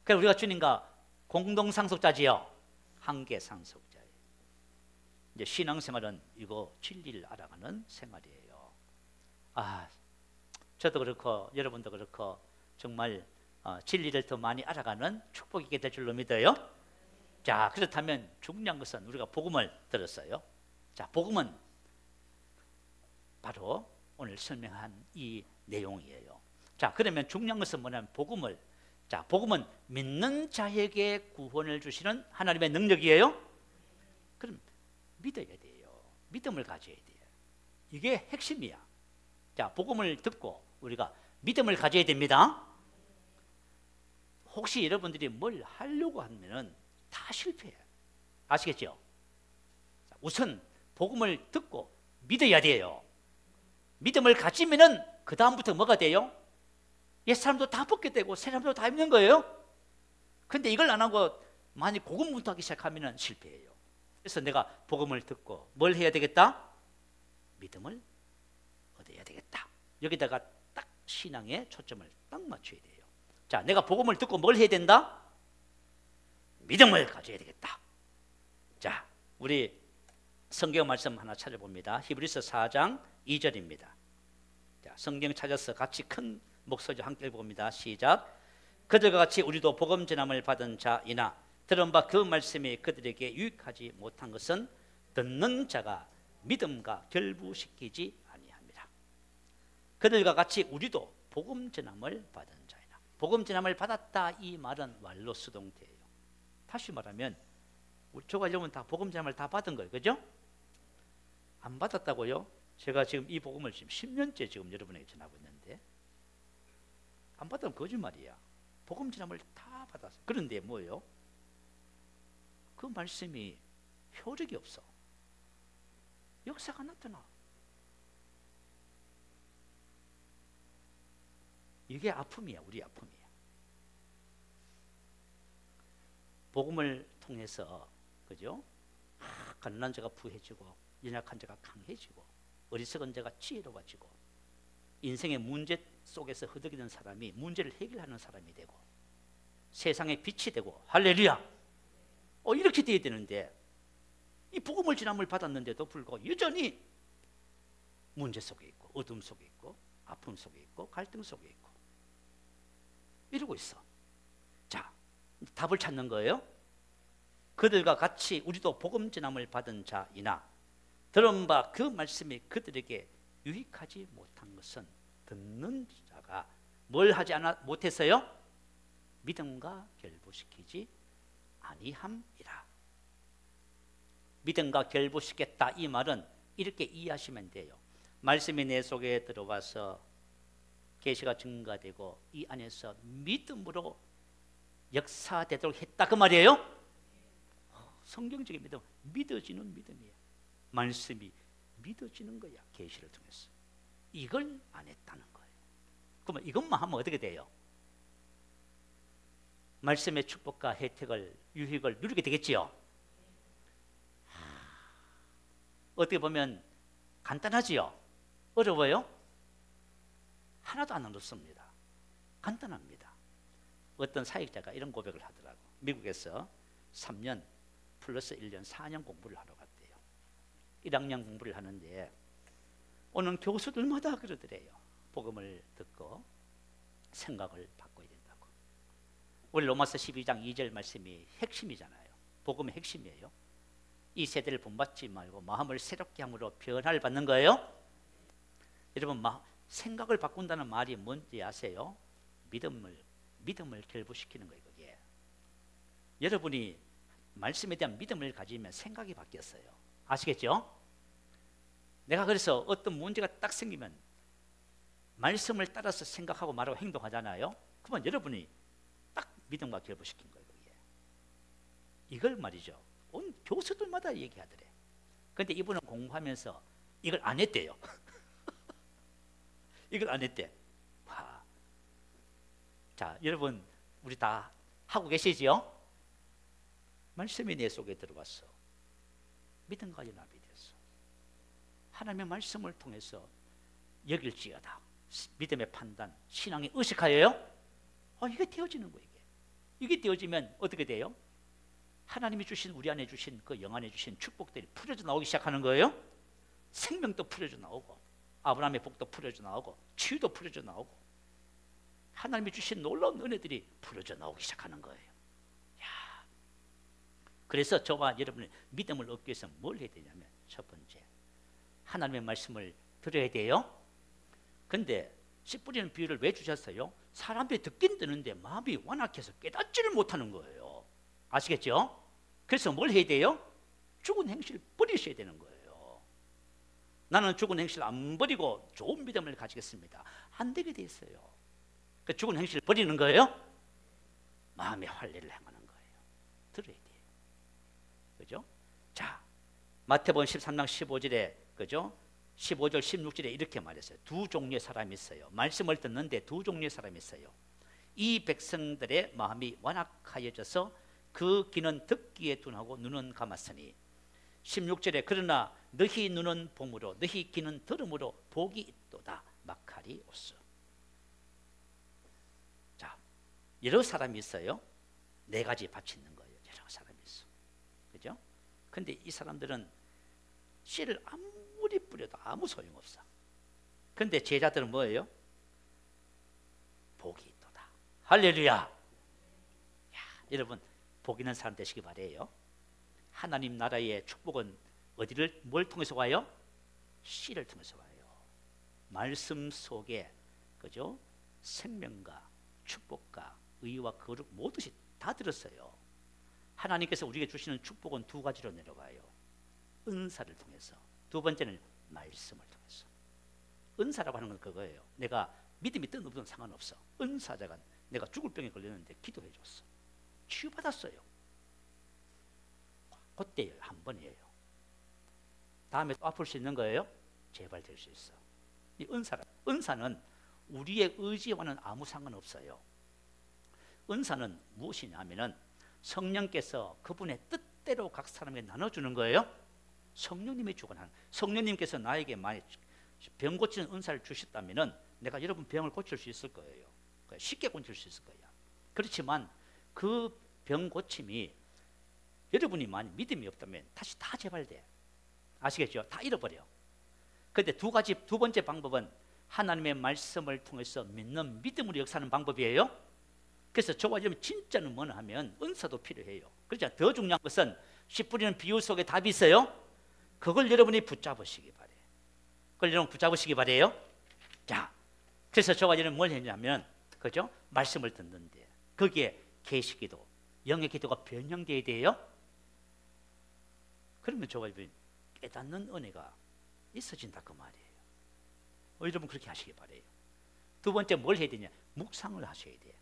그래서 우리가 주님과 공동 상속자지요. 한계 상속자예요. 이제 신앙생활은 이거 진리를 알아가는 생활이에요. 저도 그렇고 여러분도 그렇고 정말 진리를 더 많이 알아가는 축복이 있게 될 줄로 믿어요. 자, 그렇다면 중요한 것은 우리가 복음을 들었어요. 자, 복음은 바로 오늘 설명한 이 내용이에요. 자, 그러면 중요한 것은 뭐냐면 복음은 믿는 자에게 구원을 주시는 하나님의 능력이에요. 그럼 믿어야 돼요. 믿음을 가져야 돼요. 이게 핵심이야. 자, 복음을 듣고 우리가 믿음을 가져야 됩니다. 혹시 여러분들이 뭘 하려고 하면은 다 실패해. 아시겠죠? 우선 복음을 듣고 믿어야 돼요. 믿음을 가지면은 그 다음부터 뭐가 돼요? 옛 사람도 다 벗게 되고 새 사람도 다 입는 거예요. 근데 이걸 안 하고 만약 복음부터 하기 시작하면은 실패해요. 그래서 내가 복음을 듣고 뭘 해야 되겠다? 믿음을 얻어야 되겠다. 여기다가 딱 신앙의 초점을 딱 맞춰야 돼요. 자, 내가 복음을 듣고 뭘 해야 된다? 믿음을 가져야 되겠다. 자, 우리 성경 말씀 하나 찾아봅니다. 히브리서 4장 2절입니다. 자, 성경 찾아서 같이 큰 목소리로 함께 봅니다. 시작. 그들과 같이 우리도 복음 전함을 받은 자이나 들은 바 그 말씀이 그들에게 유익하지 못한 것은 듣는 자가 믿음과 결부시키지 아니합니다. 그들과 같이 우리도 복음 전함을 받은 자이나. 복음 전함을 받았다 이 말은 완로 수동태예요. 다시 말하면 저가 여러분 다 복음 전함을 다 받은 거예요. 그죠? 안 받았다고요? 제가 지금 이 복음을 지금 10년째 지금 여러분에게 전하고 있는데 안 받으면 거짓말이야. 복음 전함을 다 받았어요. 그런데 뭐예요? 그 말씀이 효력이 없어. 역사가 나타나. 이게 아픔이야. 우리 아픔이야. 복음을 통해서 그죠? 가난한 자가 부해지고 연약한 자가 강해지고 어리석은 자가 지혜로워지고 인생의 문제 속에서 허덕이는 사람이 문제를 해결하는 사람이 되고 세상의 빛이 되고 할렐루야. 이렇게 돼야 되는데 이 복음을 전함을 받았는데도 불구하고 여전히 문제 속에 있고 어둠 속에 있고 아픔 속에 있고 갈등 속에 있고 이러고 있어. 자, 답을 찾는 거예요. 그들과 같이 우리도 복음 전함을 받은 자이나 들은 바 그 말씀이 그들에게 유익하지 못한 것은 듣는 자가 뭘 하지 못해서요? 믿음과 결부시키지 아니함이라. 믿음과 결부시켰다 이 말은 이렇게 이해하시면 돼요. 말씀이 내 속에 들어와서 계시가 증가되고 이 안에서 믿음으로 역사되도록 했다 그 말이에요. 성경적인 믿음, 믿어지는 믿음이에요. 말씀이 믿어지는 거야. 계시를 통해서. 이걸 안 했다는 거예요. 그러면 이것만 하면 어떻게 돼요? 말씀의 축복과 혜택을 유익을 누리게 되겠지요. 어떻게 보면 간단하지요. 어려워요? 하나도 안 어렵습니다. 간단합니다. 어떤 사역자가 이런 고백을 하더라고. 미국에서 3년 플러스 1년 4년 공부를 하러 갔대요. 1학년 공부를 하는데 오는 교수들마다 그러더래요. 복음을 듣고 생각을 바꿔야 된다고. 우리 로마서 12장 2절 말씀이 핵심이잖아요. 복음의 핵심이에요. 이 세대를 본받지 말고 마음을 새롭게 함으로 변화를 받는 거예요. 여러분 생각을 바꾼다는 말이 뭔지 아세요? 믿음을 결부시키는 거예요. 그게. 여러분이 말씀에 대한 믿음을 가지면 생각이 바뀌었어요. 아시겠죠? 내가 그래서 어떤 문제가 딱 생기면 말씀을 따라서 생각하고 말하고 행동하잖아요. 그러면 여러분이 딱 믿음과 결부시킨 거예요. 그게. 이걸 말이죠. 온 교수들마다 얘기하더래. 그런데 이분은 공부하면서 이걸 안 했대요. 이걸 안 했대. 와. 자, 여러분 우리 다 하고 계시지요? 말씀이 내 속에 들어왔어. 믿음과 연합이 됐어. 하나님의 말씀을 통해서 여길지어다. 믿음의 판단, 신앙의 의식하여요. 이게 되어지는 거예요. 이게 되어지면 어떻게 돼요? 하나님이 주신 우리 안에 주신 그 영 안에 주신 축복들이 풀어져 나오기 시작하는 거예요. 생명도 풀어져 나오고 아브라함의 복도 풀어져 나오고 치유도 풀어져 나오고 하나님이 주신 놀라운 은혜들이 풀어져 나오기 시작하는 거예요. 야, 그래서 저와 여러분의 믿음을 얻기 위해서 뭘 해야 되냐면 첫 번째, 하나님의 말씀을 들어야 돼요. 근데 씨 뿌리는 비유를 왜 주셨어요? 사람들이 듣긴 듣는데 마음이 완악해서 깨닫지를 못하는 거예요. 아시겠죠? 그래서 뭘 해야 돼요? 죽은 행실을 버리셔야 되는 거예요. 나는 죽은 행실 안 버리고 좋은 믿음을 가지겠습니다. 안 되게 돼 있어요. 그 죽은 행실을 버리는 거예요. 마음의 할례를 행하는 거예요. 들어야 돼요. 그죠? 자, 마태복음 13장 15절에 그죠? 15절 16절에 이렇게 말했어요. 두 종류의 사람이 있어요. 말씀을 듣는데 두 종류의 사람이 있어요. 이 백성들의 마음이 완악하여져서 그 귀는 듣기에 둔하고 눈은 감았으니 16절에 그러나 너희 눈은 봄으로 너희 귀는 들음으로 복이 있도다. 마카리오스. 자, 여러 사람이 있어요. 네 가지 밭이 있는 거예요. 여러 사람이 있어. 그죠? 근데 이 사람들은 씨를 아무리 뿌려도 아무 소용없어. 근데 제자들은 뭐예요? 복이 있도다. 할렐루야. 야, 여러분 복 있는 사람 되시기 바래요. 하나님 나라의 축복은 어디를 뭘 통해서 와요? 씨를 통해서 와요. 말씀 속에 그죠? 생명과 축복과 의와 거룩 모두시 다 들었어요. 하나님께서 우리에게 주시는 축복은 두 가지로 내려가요. 은사를 통해서, 두 번째는 말씀을 통해서. 은사라고 하는 건 그거예요. 내가 믿음이 있든 없든 상관없어. 은사자가 내가 죽을 병에 걸렸는데 기도해 줬어. 치유받았어요. 그때요. 한 번이에요. 다음에 또 아플 수 있는 거예요? 재발될 수 있어. 이 은사는 우리의 의지와는 아무 상관없어요. 은사는 무엇이냐면은 성령께서 그분의 뜻대로 각 사람에게 나눠주는 거예요. 성령님이 주관하는, 성령님께서 나에게 많이 병 고치는 은사를 주셨다면은 내가 여러분 병을 고칠 수 있을 거예요. 쉽게 고칠 수 있을 거예요. 그렇지만 그 병 고침이 여러분이 만약 믿음이 없다면 다시 다 재발돼. 아시겠죠? 다 잃어버려. 그런데 두 번째 방법은 하나님의 말씀을 통해서 믿는 믿음으로 역사하는 방법이에요. 그래서 저와 여러분 진짜는 뭐냐 하면 은사도 필요해요. 그렇죠? 더 중요한 것은 씨 뿌리는 비유 속에 답이 있어요. 그걸 여러분이 붙잡으시기 바래요. 그걸 여러분 붙잡으시기 바래요. 자, 그래서 저와 여러분 뭘 했냐면 그죠? 말씀을 듣는데 거기에 계시기도 영의 기도가 변형되어야 돼요. 그러면 저와 여러분 깨닫는 은혜가 있어진다 그 말이에요. 여러분 그렇게 하시기 바래요. 두 번째 뭘 해야 되냐? 묵상을 하셔야 돼요.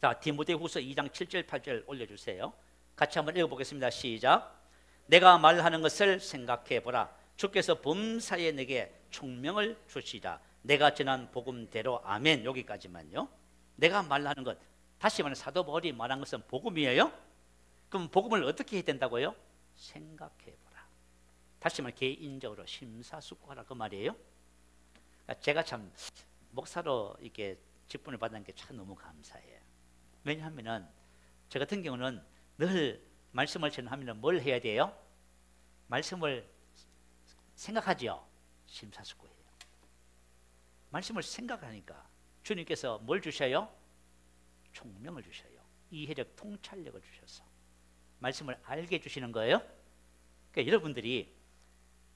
자, 디모데후서 2장 7절 8절 올려주세요. 같이 한번 읽어보겠습니다. 시작. 내가 말하는 것을 생각해 보라. 주께서 범사에 내게 총명을 주시자. 내가 전한 복음대로. 아멘. 여기까지만요. 내가 말하는 것, 다시 말하면 사도 바울이 말한 것은 복음이에요. 그럼 복음을 어떻게 해야 된다고요? 생각해 보라. 다시 말하면 개인적으로 심사숙고하라 그 말이에요. 제가 참 목사로 이렇게 직분을 받는 게 참 너무 감사해요. 왜냐하면은 저 같은 경우는 늘 말씀을 전하면 뭘 해야 돼요? 말씀을 생각하죠. 심사숙고해요. 말씀을 생각하니까 주님께서 뭘 주셔요? 총명을 주셔요. 이해력, 통찰력을 주셔서 말씀을 알게 해주시는 거예요. 그러니까 여러분들이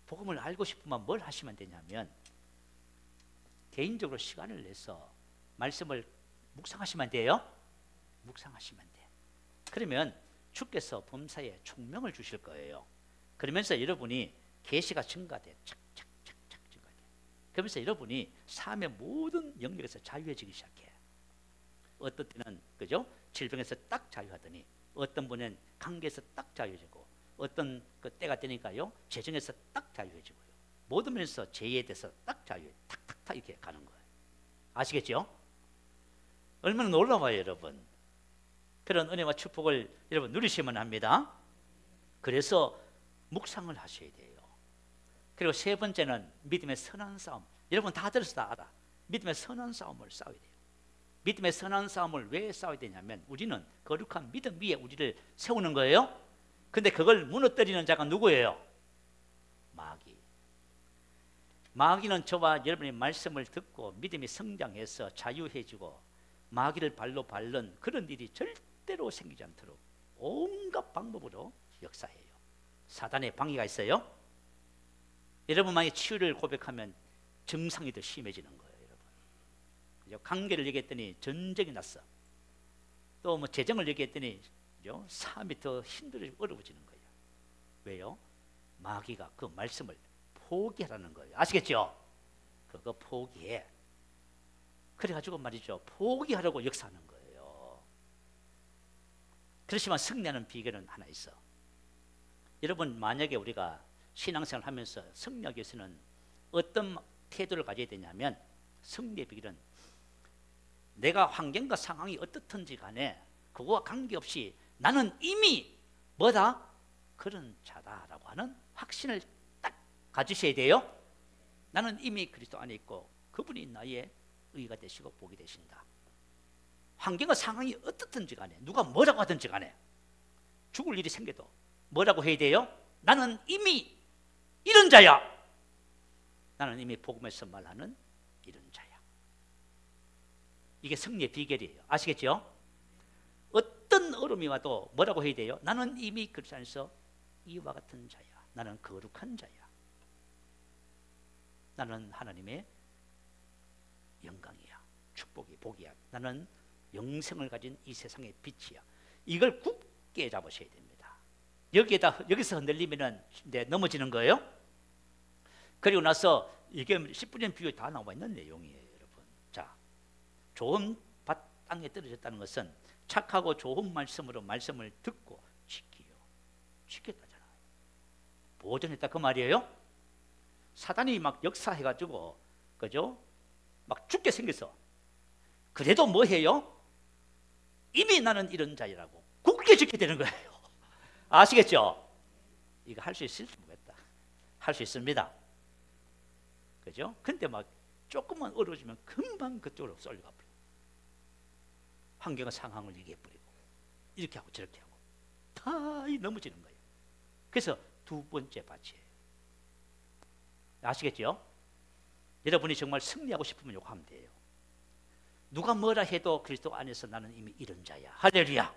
복음을 알고 싶으면 뭘 하시면 되냐면 개인적으로 시간을 내서 말씀을 묵상하시면 돼요. 묵상하시면 돼. 그러면 주께서 범사에 총명을 주실 거예요. 그러면서 여러분이 계시가 증가돼. 착착착착 증가돼. 그러면서 여러분이 삶의 모든 영역에서 자유해지기 시작해. 어떤 때는 그죠? 질병에서 딱 자유하더니 어떤 분은 관계에서 딱 자유해지고 어떤 그 때가 되니까요 재정에서 딱 자유해지고요. 모든 면에서 재해에 대해서 딱 자유해. 탁탁탁 이렇게 가는 거예요. 아시겠죠? 얼마나 놀라워요 여러분. 그런 은혜와 축복을 여러분 누리시면 합니다. 그래서 묵상을 하셔야 돼요. 그리고 세 번째는 믿음의 선한 싸움. 여러분 다 들어서 다 알아. 믿음의 선한 싸움을 싸워야 돼요. 믿음의 선한 싸움을 왜 싸워야 되냐면 우리는 거룩한 믿음 위에 우리를 세우는 거예요. 근데 그걸 무너뜨리는 자가 누구예요? 마귀. 마귀는 저와 여러분의 말씀을 듣고 믿음이 성장해서 자유해지고 마귀를 발로 밟는 그런 일이 절대로 생기지 않도록 온갖 방법으로 역사해요. 사단의 방해가 있어요. 여러분 만약에 치유를 고백하면 증상이 더 심해지는 거예요. 여러분, 관계를 얘기했더니 전쟁이 났어. 또 뭐 재정을 얘기했더니 삶이 더 힘들어지고 어려워지는 거예요. 왜요? 마귀가 그 말씀을 포기하라는 거예요. 아시겠죠? 그거 포기해. 그래가지고 말이죠, 포기하라고 역사하는 거예요. 그렇지만 승리하는 비결은 하나 있어. 여러분, 만약에 우리가 신앙생활을 하면서 승리하기 위해서는 어떤 태도를 가져야 되냐면, 승리의 비결은 내가 환경과 상황이 어떻든지 간에 그거와 관계없이 나는 이미 뭐다? 그런 자다라고 하는 확신을 딱 가지셔야 돼요. 나는 이미 그리스도 안에 있고 그분이 나의 의가 되시고 복이 되신다. 환경과 상황이 어떻든지 간에 누가 뭐라고 하든지 간에 죽을 일이 생겨도 뭐라고 해야 돼요? 나는 이미 이런 자야. 나는 이미 복음에서 말하는 이런 자야. 이게 승리의 비결이에요. 아시겠죠? 어떤 어려움이 와도 뭐라고 해야 돼요? 나는 이미 그리스도 안에서 이와 같은 자야. 나는 거룩한 자야. 나는 하나님의 영광이야. 축복이 복이야. 나는 영생을 가진 이 세상의 빛이야. 이걸 굳게 잡으셔야 됩니다. 여기서 흔들리면은 넘어지는 거예요. 그리고 나서 이게 10분의 비유에 다 나와 있는 내용이에요, 여러분. 자, 좋은 밭 땅에 떨어졌다는 것은 착하고 좋은 말씀으로 말씀을 듣고 지켰다잖아요. 보존했다 그 말이에요. 사단이 막 역사해가지고, 그죠? 막 죽게 생겼어. 그래도 뭐 해요? 이미 나는 이런 자이라고 굳게 지켜야 되는 거예요. 아시겠죠? 이거 할 수 있을지 모르겠다. 할 수 있습니다. 그죠? 근데 막 조금만 어려워지면 금방 그쪽으로 쏠려가 버려. 환경과 상황을 얘기해 버리고 이렇게 하고 저렇게 하고 다 넘어지는 거예요. 그래서 두 번째 밭이에요. 아시겠죠? 여러분이 정말 승리하고 싶으면 이거 하면 돼요. 누가 뭐라 해도 그리스도 안에서 나는 이미 이런 자야. 할렐루야.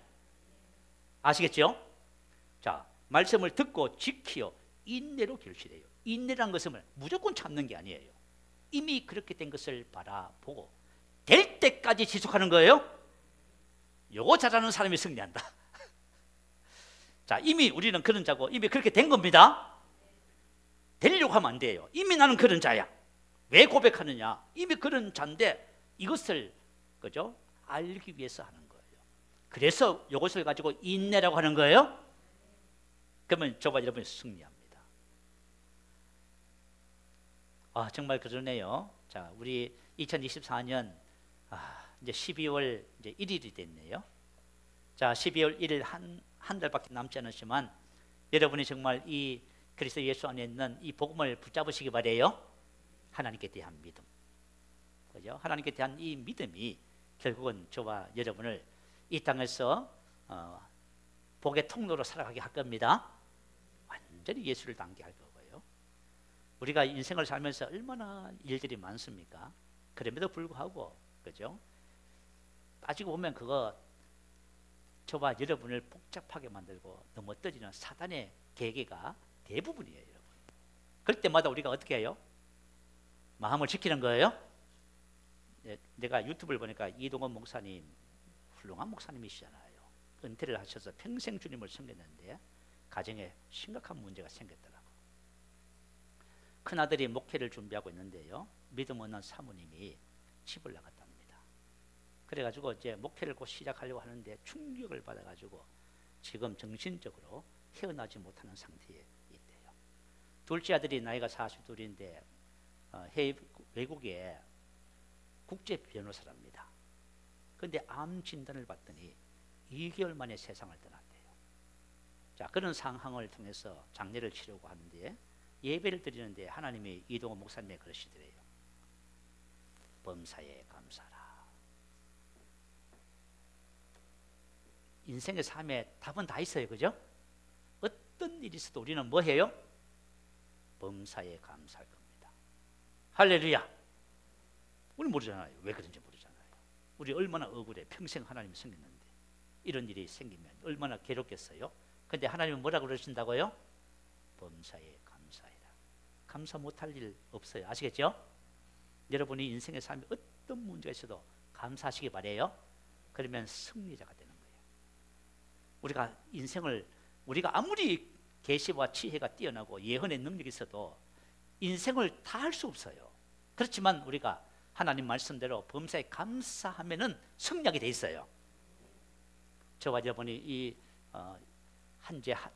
아시겠죠? 자, 말씀을 듣고 지키어 인내로 결실해요. 인내란 것은 무조건 참는 게 아니에요. 이미 그렇게 된 것을 바라보고 될 때까지 지속하는 거예요. 요거 잘하는 사람이 승리한다. 자, 이미 우리는 그런 자고 이미 그렇게 된 겁니다. 되려고 하면 안 돼요. 이미 나는 그런 자야. 왜 고백하느냐? 이미 그런 자인데 이것을 그죠? 알기 위해서 하는 거예요. 그래서 이것을 가지고 인내라고 하는 거예요. 그러면 저와 여러분이 승리합니다. 아, 정말 그러네요. 자, 우리 2024년 이제 12월 이제 1일이 됐네요. 자, 12월 1일 한 달밖에 남지 않았지만 여러분이 정말 이 그리스도 예수 안에 있는 이 복음을 붙잡으시기 바래요. 하나님께 대한 믿음, 그죠? 하나님께 대한 이 믿음이 결국은 저와 여러분을 이 땅에서 복의 통로로 살아가게 할 겁니다. 완전히 예수를 닮게 할 거고요. 우리가 인생을 살면서 얼마나 일들이 많습니까? 그럼에도 불구하고, 그죠? 따지고 보면 그거 저와 여러분을 복잡하게 만들고 넘어뜨리는 사단의 계계가 대부분이에요, 여러분. 그럴 때마다 우리가 어떻게 해요? 마음을 지키는 거예요. 내가 유튜브를 보니까 이동원 목사님, 훌륭한 목사님이시잖아요. 은퇴를 하셔서 평생 주님을 섬겼는데 가정에 심각한 문제가 생겼더라고. 큰아들이 목회를 준비하고 있는데요, 믿음 없는 사모님이 집을 나갔답니다. 그래가지고 이제 목회를 곧 시작하려고 하는데 충격을 받아가지고 지금 정신적으로 헤어나지 못하는 상태에 있대요. 둘째 아들이 나이가 42인데 외국에 국제 변호사랍니다. 그런데 암 진단을 받더니 2개월 만에 세상을 떠났대요. 자, 그런 상황을 통해서 장례를 치르고 하는데 예배를 드리는데 하나님이 이동호 목사님의 그러시더래요. 범사에 감사라. 인생의 삶에 답은 다 있어요. 그죠? 어떤 일이 있어도 우리는 뭐 해요? 범사에 감사할 겁니다. 할렐루야. 우리 모르잖아요. 왜 그런지 모르잖아요. 우리 얼마나 억울해. 평생 하나님 섬겼는데 이런 일이 생기면 얼마나 괴롭겠어요. 근데 하나님은 뭐라고 그러신다고요? 범사에 감사해라. 감사 못할 일 없어요. 아시겠죠? 여러분이 인생의 삶에 어떤 문제가 있어도 감사하시기 바래요. 그러면 승리자가 되는 거예요. 우리가 인생을, 우리가 아무리 계시와 지혜가 뛰어나고 예언의 능력이 있어도 인생을 다 할 수 없어요. 그렇지만 우리가 하나님 말씀대로 범사에 감사하면은 승리하게 돼 있어요. 저와 여러분이 이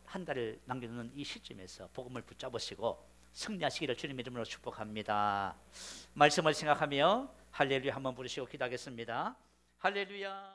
한 달을 남겨놓는 이 시점에서 복음을 붙잡으시고 승리하시기를 주님의 이름으로 축복합니다. 말씀을 생각하며 할렐루야 한번 부르시고 기도하겠습니다. 할렐루야.